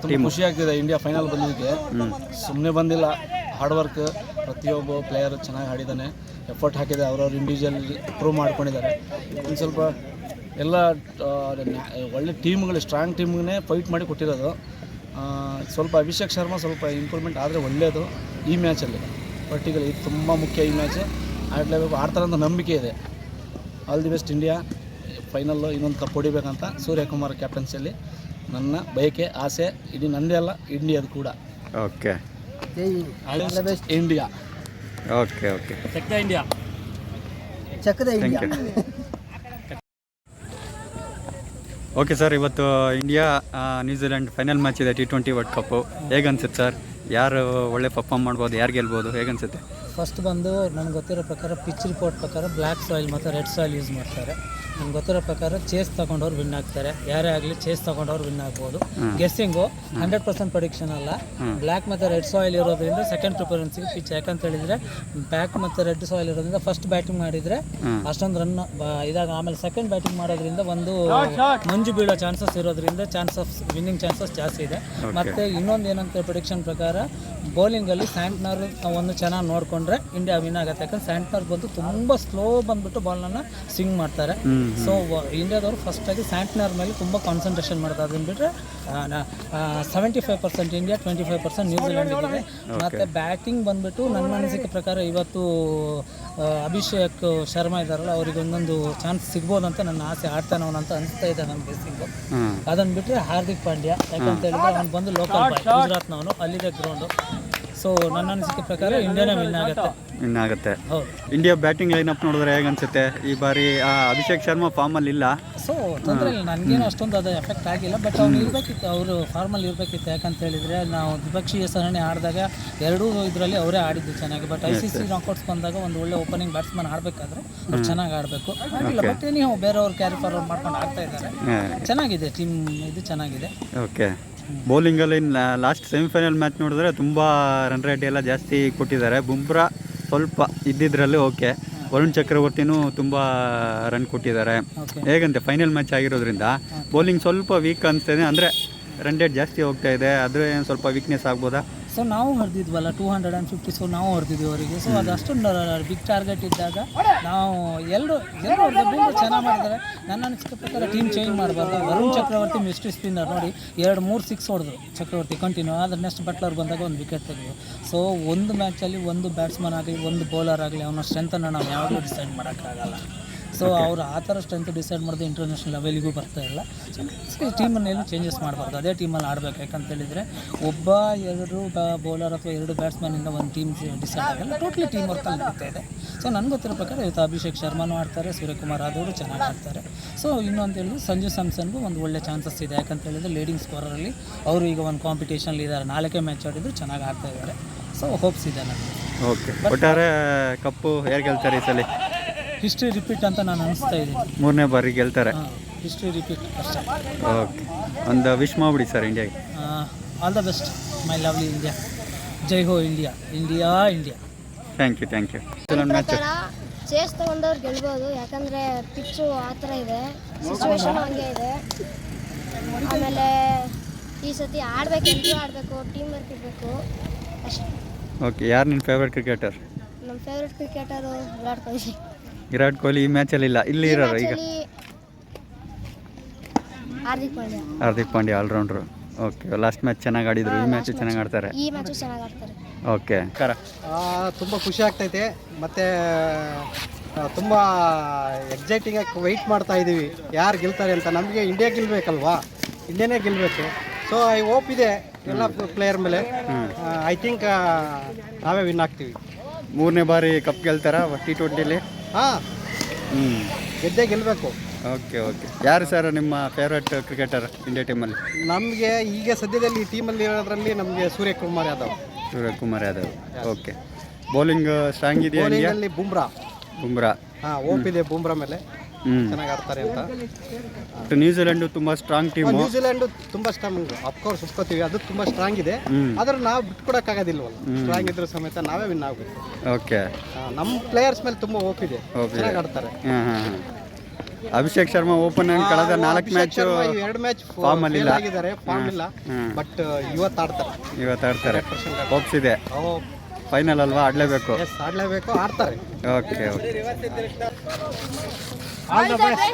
ತುಂಬ ಖುಷಿ ಆಗ್ತಿದೆ ಇಂಡಿಯಾ ಫೈನಲ್ ಬಂದಿದ್ದಕ್ಕೆ. ಸುಮ್ಮನೆ ಬಂದಿಲ್ಲ, ಹಾರ್ಡ್ ವರ್ಕ್, ಪ್ರತಿಯೊಬ್ಬ ಪ್ಲೇಯರ್ ಚೆನ್ನಾಗಿ ಆಡಿದ್ದಾನೆ, ಎಫರ್ಟ್ ಹಾಕಿದೆ, ಅವ್ರವ್ರು ಇಂಡಿವಿಜುವಲ್ ಪ್ರೂವ್ ಮಾಡ್ಕೊಂಡಿದ್ದಾರೆ. ಒಂದು ಸ್ವಲ್ಪ ಎಲ್ಲ ಒಳ್ಳೆ ಟೀಮ್ಗಳು, ಸ್ಟ್ರಾಂಗ್ ಟೀಮ್ಗೆ ಫೈಟ್ ಮಾಡಿ ಕೊಟ್ಟಿರೋದು. ಸ್ವಲ್ಪ ಅಭಿಷೇಕ್ ಶರ್ಮಾ ಸ್ವಲ್ಪ ಇಂಪ್ರೂವ್ಮೆಂಟ್ ಆದರೆ ಒಳ್ಳೆಯದು ಈ ಮ್ಯಾಚಲ್ಲಿ. ಪರ್ಟಿಕ್ಯುಲರ್ ಇದು ತುಂಬ ಮುಖ್ಯ, ಈ ಮ್ಯಾಚ್ ಆಡಲೇಬೇಕು, ಆಡ್ತಾರಂತ ನಂಬಿಕೆ ಇದೆ. All the best India. Final ಇನ್ನೊಂದು ಕಪ್ ಹೊಡಿಬೇಕಂತ ಸೂರ್ಯಕುಮಾರ್ ಕ್ಯಾಪ್ಟನ್ಸಿಯಲ್ಲಿ ನನ್ನ ಬಯಕೆ, ಆಸೆ. ಇಡೀ ನಂದೇ ಅಲ್ಲ, ಇಂಡಿಯಾದು ಕೂಡ. Okay, all the best India. Okay okay, ಚಕ್ದ ಇಂಡಿಯಾ. ಓಕೆ ಸರ್, ಇವತ್ತು ಇಂಡಿಯಾ ನ್ಯೂಜಿಲೆಂಡ್ ಫೈನಲ್ ಮ್ಯಾಚ್ ಇದೆ, T20 ವರ್ಲ್ಡ್ ಕಪ್ಪು. ಹೇಗನ್ಸುತ್ತೆ ಸರ್? ಯಾರು ಒಳ್ಳೆ ಪರ್ಫಾರ್ಮ್ ಮಾಡ್ಬೋದು, ಯಾರು ಗೆಲ್ಬೋದು, ಹೇಗನ್ಸುತ್ತೆ? ಫಸ್ಟ್ ಬಂದು ನನಗೆ ಗೊತ್ತಿರೋ ಪ್ರಕಾರ ಪಿಚ್ ರಿಪೋರ್ಟ್ ಪ್ರಕಾರ ಬ್ಲ್ಯಾಕ್ ಸಾಯಿಲ್ ಮತ್ತು ರೆಡ್ ಸಾಯಿಲ್ ಯೂಸ್ ಮಾಡ್ತಾರೆ. ನನಗೆ ಗೊತ್ತಿರೋ ಪ್ರಕಾರ ಚೇಸ್ ತೊಗೊಂಡವ್ರು ವಿನ್ ಆಗ್ತಾರೆ. ಯಾರೇ ಆಗಲಿ ಚೇಸ್ ತೊಗೊಂಡವ್ರು ವಿನ್ ಆಗ್ಬೋದು. ಗೆಸ್ಸಿಂಗು 100% ಪ್ರೊಡಿಕ್ಷನ್ ಅಲ್ಲ. ಬ್ಲ್ಯಾಕ್ ಮತ್ತು ರೆಡ್ ಸಾಯಿಲ್ ಇರೋದ್ರಿಂದ ಸೆಕೆಂಡ್ ಪ್ರಿಫರೆನ್ಸಿಗೆ ಪಿಚ್. ಯಾಕಂತ ಹೇಳಿದರೆ ಬ್ಲ್ಯಾಕ್ ಮತ್ತು ರೆಡ್ ಸಾಯಿಲ್ ಇರೋದ್ರಿಂದ ಫಸ್ಟ್ ಬ್ಯಾಟಿಂಗ್ ಮಾಡಿದರೆ ಅಷ್ಟೊಂದು ರನ್ ಇದಾಗ, ಆಮೇಲೆ ಸೆಕೆಂಡ್ ಬ್ಯಾಟಿಂಗ್ ಮಾಡೋದ್ರಿಂದ ಒಂದು ಮಂಜು ಬೀಳೋ ಚಾನ್ಸಸ್ ಇರೋದ್ರಿಂದ ವಿನ್ನಿಂಗ್ ಚಾನ್ಸಸ್ ಜಾಸ್ತಿ ಇದೆ. ಮತ್ತು ಇನ್ನೊಂದು ಏನಂತ ಪ್ರಿಡಿಕ್ಷನ್ ಪ್ರಕಾರ ಬೌಲಿಂಗಲ್ಲಿ ಸ್ಯಾಂಟ್ನರ್ ಒಂದು ಚೆನ್ನಾಗಿ ನೋಡಿಕೊಂಡ್ರೆ ಇಂಡಿಯಾ ವಿನ್ ಆಗುತ್ತೆ. ಯಾಕಂದ್ರೆ ಸ್ಯಾಂಟ್ನರ್ ಬಂದು ತುಂಬ ಸ್ಲೋ ಬಂದುಬಿಟ್ಟು ಬಾಲ್ನ ಸ್ವಿಂಗ್ ಮಾಡ್ತಾರೆ. ಸೊ ಇಂಡಿಯಾದವರು ಫಸ್ಟಾಗಿ ಸ್ಯಾಂಟ್ನರ್ ಮೇಲೆ ತುಂಬ ಕಾನ್ಸಂಟ್ರೇಷನ್ ಮಾಡ್ತಾರೆ. ಅದನ್ನು ಬಿಟ್ಟರೆ 75% ಇಂಡಿಯಾ, 25% ನ್ಯೂಜಿಲೆಂಡ್ ಇದೆ. ಮತ್ತು ಬ್ಯಾಟಿಂಗ್ ಬಂದುಬಿಟ್ಟು ನನ್ನ ಅನಿಸಿಕೆ ಪ್ರಕಾರ ಇವತ್ತು ಅಭಿಷೇಕ್ ಶರ್ಮಾ ಇದ್ದಾರಲ್ಲ, ಅವರಿಗೆ ಒಂದೊಂದು ಚಾನ್ಸ್ ಸಿಗ್ಬೋದು ಅಂತ ನನ್ನ ಆಸೆ. ಆಡ್ತಾನೆ ಅವನು ಅಂತ ಅನಿಸ್ತಾ ಇದೆ ನನ್ನ ಗೆಸ್ಸಿಂಗು. ಅದನ್ನು ಬಿಟ್ಟರೆ ಹಾರ್ದಿಕ್ ಪಾಂಡ್ಯ, ಯಾಕಂತ ಹೇಳಿದ್ರೆ ಅವ್ನು ಬಂದು ಲೋಕಲ್ ಬಾಯ್, ಗುಜರಾತ್ನವನು, ಅಲ್ಲಿದೆ ಗ್ರೌಂಡು. ಸೊ ನನ್ನ ಅನಿಸಿಕೆ ಪ್ರಕಾರ ಇಂಡಿಯಾನೇ ವಿನ್ ಆಗುತ್ತೆ. ಹೌದು. ಇಂಡಿಯಾ ಬ್ಯಾಟಿಂಗ್ ಲೈನಪ್ ನೋಡಿದ್ರೆ ಹೇಗನ್ಸುತ್ತೆ ಈ ಬಾರಿ? ಅಭಿಷೇಕ್ ಶರ್ಮಾ ಫಾರ್ಮಲ್ಲಿ ಇಲ್ಲ, ಸೊ ತೊಂದರೆ ಇಲ್ಲ, ನನಗೇನು ಅಷ್ಟೊಂದು ಅದು ಎಫೆಕ್ಟ್ ಆಗಿಲ್ಲ. ಬಟ್ ಅವ್ನು ಇರಬೇಕಿತ್ತು, ಅವರು ಫಾರ್ಮಲ್ಲಿ ಇರಬೇಕಿತ್ತು. ಯಾಕಂತ ಹೇಳಿದರೆ ನಾವು ದ್ವಿಪಕ್ಷೀಯ ಸರಣಿ ಆಡಿದಾಗ ಎರಡೂ ಇದರಲ್ಲಿ ಅವರೇ ಆಡಿದ್ದು ಚೆನ್ನಾಗಿ. ಬಟ್ ICC ನಾಕೌಟ್ಸ್ ಬಂದಾಗ ಒಂದು ಒಳ್ಳೆ ಓಪನಿಂಗ್ ಬ್ಯಾಟ್ಸ್ಮನ್ ಆಡಬೇಕಾದ್ರೆ ಅವ್ರು ಚೆನ್ನಾಗಿ ಆಡಬೇಕು. ಆಗಿಲ್ಲ, ಬಟ್ ನೀವು ಬೇರೆಯವ್ರು ಕ್ಯಾರಿ ಫಾರ್ವರ್ಡ್ ಮಾಡ್ಕೊಂಡು ಆಡ್ತಾ ಇದ್ದಾರೆ. ಚೆನ್ನಾಗಿದೆ ಟೀಮ್, ಇದು ಚೆನ್ನಾಗಿದೆ. ಓಕೆ. ಬೌಲಿಂಗಲ್ಲಿ ಲಾಸ್ಟ್ ಸೆಮಿಫೈನಲ್ ಮ್ಯಾಚ್ ನೋಡಿದ್ರೆ ತುಂಬ ರನ್ ರೇಟ್ ಎಲ್ಲ ಜಾಸ್ತಿ ಕೊಟ್ಟಿದ್ದಾರೆ. ಬುಮ್ರಾ ಸ್ವಲ್ಪ ಇದ್ದಿದ್ರಲ್ಲಿ ಓಕೆ. ವರುಣ್ ಚಕ್ರವರ್ತಿನೂ ತುಂಬ ರನ್ ಕೊಟ್ಟಿದ್ದಾರೆ. ಹೇಗಂತೆ ಫೈನಲ್ ಮ್ಯಾಚ್ ಆಗಿರೋದ್ರಿಂದ ಬೌಲಿಂಗ್ ಸ್ವಲ್ಪ ವೀಕ್ ಅನಿಸ್ತಿದೆ, ಅಂದರೆ ರನ್ ರೇಟ್ ಜಾಸ್ತಿ ಹೋಗ್ತಾ ಇದೆ. ಆದರೆ ಸ್ವಲ್ಪ ವೀಕ್ನೆಸ್ ಆಗ್ಬೋದಾ? ಸೊ ನಾವು ಹೊಡೆದಿದ್ವಲ್ಲ 250, ಸೊ ನಾವು ಹೊಡೆದಿದ್ವಿ ಅವರಿಗೆ. ಸೊ ಅದು ಅಷ್ಟೊಂದು ಬಿಗ್ ಟಾರ್ಗೆಟ್ ಇದ್ದಾಗ ನಾವು ಎಲ್ಲರೂ ಚೆನ್ನಾಗಿ ಮಾಡಿದ್ದಾರೆ. ನನ್ನ ಅನಿಸಿಕೆ ಪ್ರಕಾರ ಟೀಮ್ ಚೇಂಜ್ ಮಾಡಬಾರ್ದು. ವರುಣ್ ಚಕ್ರವರ್ತಿ ಮಿಸ್ಟ್ರಿ ಸ್ಪಿನ್ನರ್ ನೋಡಿ 2-3 ಸಿಕ್ಸ್ ಹೊಡೆದ್ರು ಚಕ್ರವರ್ತಿ ಕಂಟಿನ್ಯೂ. ಆದರೆ ನೆಕ್ಸ್ಟ್ ಬಟ್ಲರ್ ಬಂದಾಗ ಒಂದು ವಿಕೆಟ್ ತೆಗೆದು. ಸೊ ಒಂದು ಮ್ಯಾಚಲ್ಲಿ ಒಂದು ಬ್ಯಾಟ್ಸ್ಮನ್ ಆಗಲಿ, ಒಂದು ಬೌಲರ್ ಆಗಲಿ, ಅವನ ಸ್ಟ್ರೆಂತನ್ನು ನಾವು ಯಾವಾಗಲೂ ಡಿಸೈಡ್ ಮಾಡೋಕ್ಕಾಗಲ್ಲ. ಸೊ ಅವರು ಆ ಥರ ಸ್ಟ್ರೆಂತ್ ಡಿಸೈಡ್ ಮಾಡಿದ್ರೆ ಇಂಟರ್ನ್ಯಾಷನಲ್ ಲೆವೆಲಿಗೂ ಬರ್ತಾ ಇಲ್ಲ. ಸೊ ಟೀಮನ್ನೆಲ್ಲೂ ಚೇಂಜಸ್ ಮಾಡಬಾರ್ದು, ಅದೇ ಟೀಮಲ್ಲಿ ಆಡಬೇಕು. ಯಾಕಂತೇಳಿದರೆ ಒಬ್ಬ 2 ಬೌಲರ್ ಅಥವಾ 2 ಬ್ಯಾಟ್ಸ್ಮನಿಂದ ಒಂದು ಟೀಮ್ ಡಿಸೈಡ್ ಆಗಲ್ಲ, ಟೋಟ್ಲಿ ಟೀಮ್ ವರ್ಕಲ್ಲಿ ನಡೀತಾ ಇದೆ. ಸೊ ನನಗೆ ಗೊತ್ತಿರೋ ಪ್ರಕಾರ ಇವತ್ತು ಅಭಿಷೇಕ್ ಶರ್ಮಾನೂ ಆಡ್ತಾರೆ, ಸೂರ್ಯಕುಮಾರ್ ಆದವರು ಚೆನ್ನಾಗಿ ಆಡ್ತಾರೆ. ಸೊ ಇನ್ನೊಂದು ಹೇಳಿದ್ರೆ ಸಂಜು ಸ್ಯಾಮ್ಸನ್ಗೂ ಒಂದು ಒಳ್ಳೆ ಚಾನ್ಸಸ್ ಇದೆ. ಯಾಕಂತೇಳಿದರೆ ಲೀಡಿಂಗ್ ಸ್ಕೋರಲ್ಲಿ ಅವರು ಈಗ ಒಂದು ಕಾಂಪಿಟೇಷನ್ಲಿ ಇದ್ದಾರೆ. 4 ಮ್ಯಾಚ್ ಆಡಿದ್ರು ಚೆನ್ನಾಗಿ ಆಡ್ತಾ ಇದ್ದಾರೆ. ಸೊ ಹೋಪ್ಸ್ ಇದೆ ನನಗೆ. ಓಕೆ. ಒಟ್ಟಾರೆ ಕಪ್ಪು ಯಾರು ಗೆಲ್ತಾರೆ ಈ ಸಲ? ಹಿಸ್ಟ್ರಿ ರಿಪೀಟ್ ಅಂತ ನಾನು ಅನಿಸ್ತಾ ಇದ್ದೀನಿ. 3ನೇ ಬಾರಿ ಗೆಲ್ತಾರೆ. ಹಿಸ್ಟ್ರಿ ರಿಪೀಟ್ ಅಷ್ಟೇ. ಓಕೆ, ಒಂದು ವಿಶ್ ಮಾಡಿಬಿಡಿ ಸರ್ ಇಂಡಿಯಾಗೆ. All the best my lovely India. ಜೈ ಹೋ India, India India. Thank you. Match chase ತೊಗೊಂಡವ್ರು ಗೆಲ್ಬೋದು. ಯಾಕಂದರೆ ಪಿಚ್ಚು ಆ ಥರ ಇದೆ, ಸಿಚುವೇಶನ್ ಹಂಗೆ ಇದೆ. ಆಮೇಲೆ ಈ ಸತಿ ಎಲ್ಲರೂ ಆಡಬೇಕು, ಟೀಮ್ ವರ್ಕ್ ಇರಬೇಕು ಅಷ್ಟೇ. ಓಕೆ. ಯಾರು ನಿಮ್ಮ ಫೇವ್ರೆಟ್ ಕ್ರಿಕೆಟರ್? ನಮ್ಮ ಫೇವ್ರೆಟ್ ಕ್ರಿಕೆಟರು ವಿರಾಟ್ ಕೊಹ್ಲಿ. ಈ ಮ್ಯಾಚಲ್ಲಿ ಇಲ್ಲ, ಇಲ್ಲಿ ಇರೋರು ಈಗ Hardik Pandya all-rounder. Okay. Last match ಚೆನ್ನಾಗಿ ಆಡಿದ್ರು, ಈ ಮ್ಯಾಚು ಚೆನ್ನಾಗಿ ಆಡ್ತಾರೆ. ಓಕೆ. ತುಂಬ ಖುಷಿ ಆಗ್ತೈತೆ, ಮತ್ತು ತುಂಬ ಎಕ್ಸೈಟಿಂಗಾಗಿ ವೆಯ್ಟ್ ಮಾಡ್ತಾ ಇದ್ದೀವಿ ಯಾರು ಗೆಲ್ತಾರೆ ಅಂತ. ನಮಗೆ ಇಂಡಿಯಾ ಗೆಲ್ಲಬೇಕಲ್ವಾ, ಇಂಡಿಯಾನೇ ಗೆಲ್ಲಬೇಕು. ಸೊ ಐ ಹೋಪ್ ಇದೆ ಎಲ್ಲ ಪ್ಲೇಯರ್ ಮೇಲೆ. ಐ ಥಿಂಕ್ ನಾವೇ ವಿನ್ ಆಗ್ತೀವಿ. 3ನೇ ಬಾರಿ ಕಪ್ ಗೆಲ್ತಾರಾ T20ಲಿ? ಗೆದ್ದೇ ಗೆಲ್ಲಬೇಕು. ಓಕೆ. ಯಾರು ಸರ್ ನಿಮ್ಮ ಫೇವ್ರೆಟ್ ಕ್ರಿಕೆಟರ್ ಇಂಡಿಯಾ ಟೀಮಲ್ಲಿ? ನಮಗೆ ಈಗ ಸದ್ಯದಲ್ಲಿ ಟೀಮಲ್ಲಿ ಇರೋದ್ರಲ್ಲಿ ನಮಗೆ Suryakumar Yadav. Okay. Bowling strong ಇದೆಯಾ? ಬೌಲಿಂಗಲ್ಲಿ ಬುಮ್ರಾ ಹೋಪ್ ಇದೆ ಬುಮ್ರಾ ಮೇಲೆ, ಚೆನ್ನಾಗಿ ಆಡ್ತಾರೆ ಅಂತ. ನ್ಯೂಜಿಲೆಂಡ್ ತುಂಬ ಸ್ಟ್ರಾಂಗ್ ಟೀಮ್. ನ್ಯೂಜಿಲೆಂಡ್ ತುಂಬ ಸ್ಟ್ರಾಂಗ್, ಅಫ್ಕೋರ್ಸ್ ಒಪ್ಕೋತೀವಿ, ಅದು ತುಂಬ ಸ್ಟ್ರಾಂಗ್ ಇದೆ. ಆದ್ರೆ ನಾವು ಬಿಟ್ಕೊಡಕ್ಕಾಗೋದಿಲ್ವಲ್ಲ, ಸ್ಟ್ರಾಂಗ್ ಇದ್ರೂ ಸಮೇತ ನಾವೇ ವಿನ್ ಆಗಬೇಕು. ಓಕೆ. ನಮ್ಮ ಪ್ಲೇಯರ್ಸ್ ಮೇಲೆ ತುಂಬ ಹೋಪ್ ಇದೆ, ಚೆನ್ನಾಗಿ ಆಡ್ತಾರೆ. ಅಭಿಷೇಕ್ ಶರ್ಮಾ ಓಪನ್ ಕಳೆದ 4 ಮ್ಯಾಚು 2 ಮ್ಯಾಚ್ ಫಾರ್ಮ್ ಅಲ್ಲಿ ಇಲ್ಲ. ಆಗಿದ್ದಾರೆ, ಫಾರ್ಮ್ ಇಲ್ಲ. ಬಟ್ ಇವತ್ತು ಆಡ್ತಾರೆ. ಇವತ್ತು ಆಡ್ತಾರೆ. ಹೋಪ್ಸ್ ಇದೆ. ಫೈನಲ್ ಅಲ್ವಾ, ಆಡಲೇಬೇಕು. ಎಸ್, ಆಡಲೇಬೇಕು, ಆಡ್ತಾರೆ. Okay okay. All the best.